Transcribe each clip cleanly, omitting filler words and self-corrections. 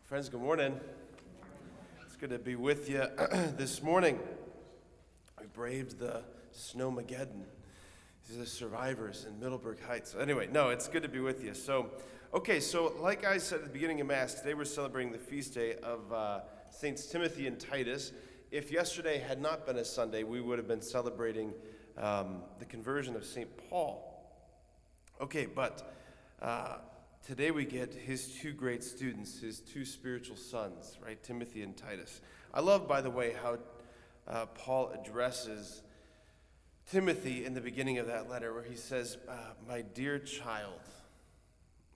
Friends, good morning. It's good to be with you this morning. We braved the Snowmageddon. These are the survivors in Middleburg Heights. Anyway, no, it's good to be with you. So like I said at the beginning of Mass, today we're celebrating the feast day of Saints Timothy and Titus. If yesterday had not been a Sunday, we would have been celebrating the conversion of St. Paul. Okay, but today we get his two great students, his two spiritual sons, right, Timothy and Titus. I love, by the way, how Paul addresses Timothy in the beginning of that letter where he says, my dear child.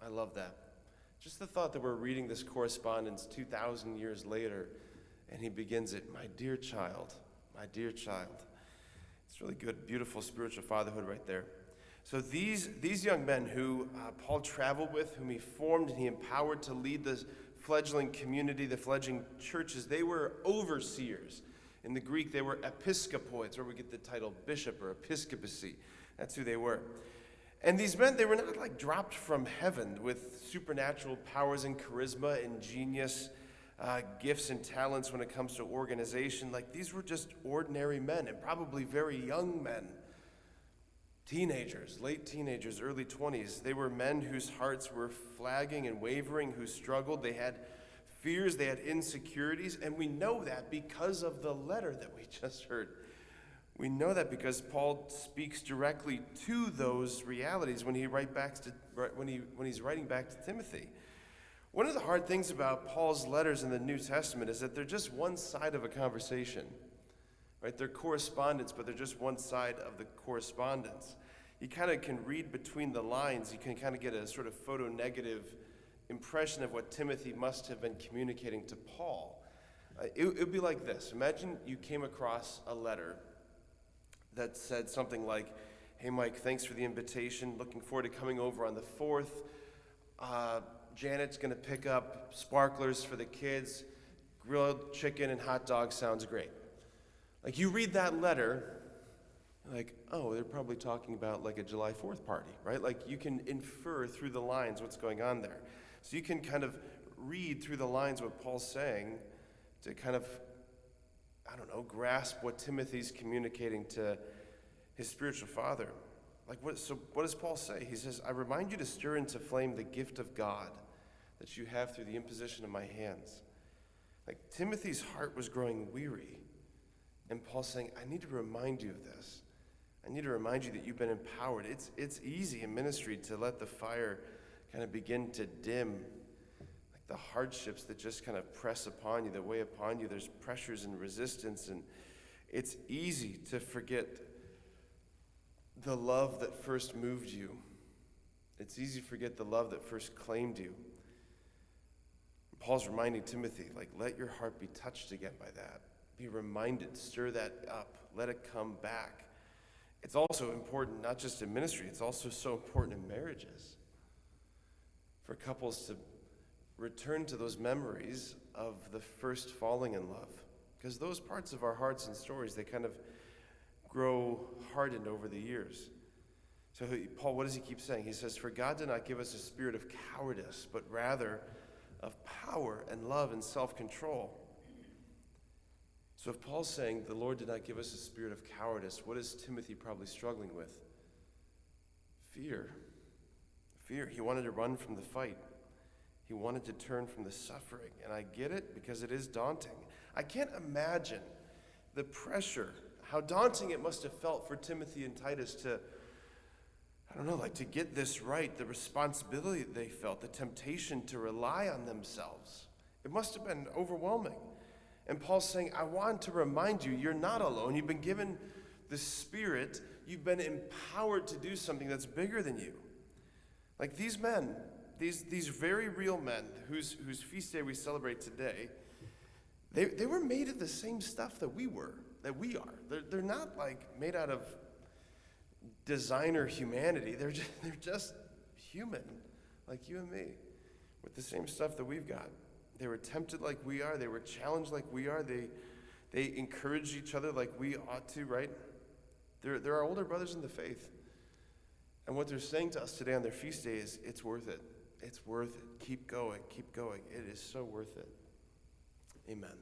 I love that. Just the thought that we're reading this correspondence 2,000 years later, and he begins it, my dear child, my dear child. It's really good, beautiful spiritual fatherhood right there. So these young men who Paul traveled with, whom he formed and he empowered to lead the fledgling community, the fledgling churches, they were overseers. In the Greek, they were episkopoids, where we get the title bishop or episcopacy. That's who they were. And these men, they were not like dropped from heaven with supernatural powers and charisma and genius, gifts and talents when it comes to organization. Like these were just ordinary men and probably very young men. Teenagers, late teenagers, early 20s. They were men whose hearts were flagging and wavering, who struggled. They had fears, they had insecurities, and we know that because of the letter that we just heard. We know that because Paul speaks directly to those realities when he's writing back to Timothy. One of the hard things about Paul's letters in the New Testament is that they're just one side of a conversation. Right? They're correspondence, but they're just one side of the correspondence. You kind of can read between the lines. You can kind of get a sort of photo-negative impression of what Timothy must have been communicating to Paul. It would be like this. Imagine you came across a letter that said something like, hey, Mike, thanks for the invitation. Looking forward to coming over on the 4th. Janet's going to pick up sparklers for the kids. Grilled chicken and hot dogs sounds great. Like you read that letter, like, oh, they're probably talking about like a July 4th party, right? Like you can infer through the lines what's going on there. So you can kind of read through the lines what Paul's saying to kind of, I don't know, grasp what Timothy's communicating to his spiritual father. Like what does Paul say? He says, I remind you to stir into flame the gift of God that you have through the imposition of my hands. Like Timothy's heart was growing weary. And Paul's saying, I need to remind you of this. I need to remind you that you've been empowered. It's easy in ministry to let the fire kind of begin to dim. Like the hardships that just kind of press upon you, that weigh upon you. There's pressures and resistance. And it's easy to forget the love that first moved you. It's easy to forget the love that first claimed you. Paul's reminding Timothy, like, let your heart be touched again by that. Be reminded, stir that up, let it come back. It's also important, not just in ministry, it's also so important in marriages. For couples to return to those memories of the first falling in love. Because those parts of our hearts and stories, they kind of grow hardened over the years. So Paul, what does he keep saying? He says, for God did not give us a spirit of cowardice, but rather of power and love and self-control. So if Paul's saying the Lord did not give us a spirit of cowardice, what is Timothy probably struggling with? Fear. Fear. He wanted to run from the fight. He wanted to turn from the suffering. And I get it because it is daunting. I can't imagine the pressure, how daunting it must have felt for Timothy and Titus to, I don't know, like to get this right, the responsibility they felt, the temptation to rely on themselves. It must have been overwhelming. And Paul's saying, I want to remind you, you're not alone. You've been given the Spirit. You've been empowered to do something that's bigger than you. Like these men, these very real men whose feast day we celebrate today, they were made of the same stuff that we are. They're not like made out of designer humanity. They're just human, like you and me, with the same stuff that we've got. They were tempted like we are. They were challenged like we are. They encouraged each other like we ought to, right? They're our older brothers in the faith. And what they're saying to us today on their feast day is, it's worth it. it's worth it. Keep going. Keep going. It is so worth it. Amen.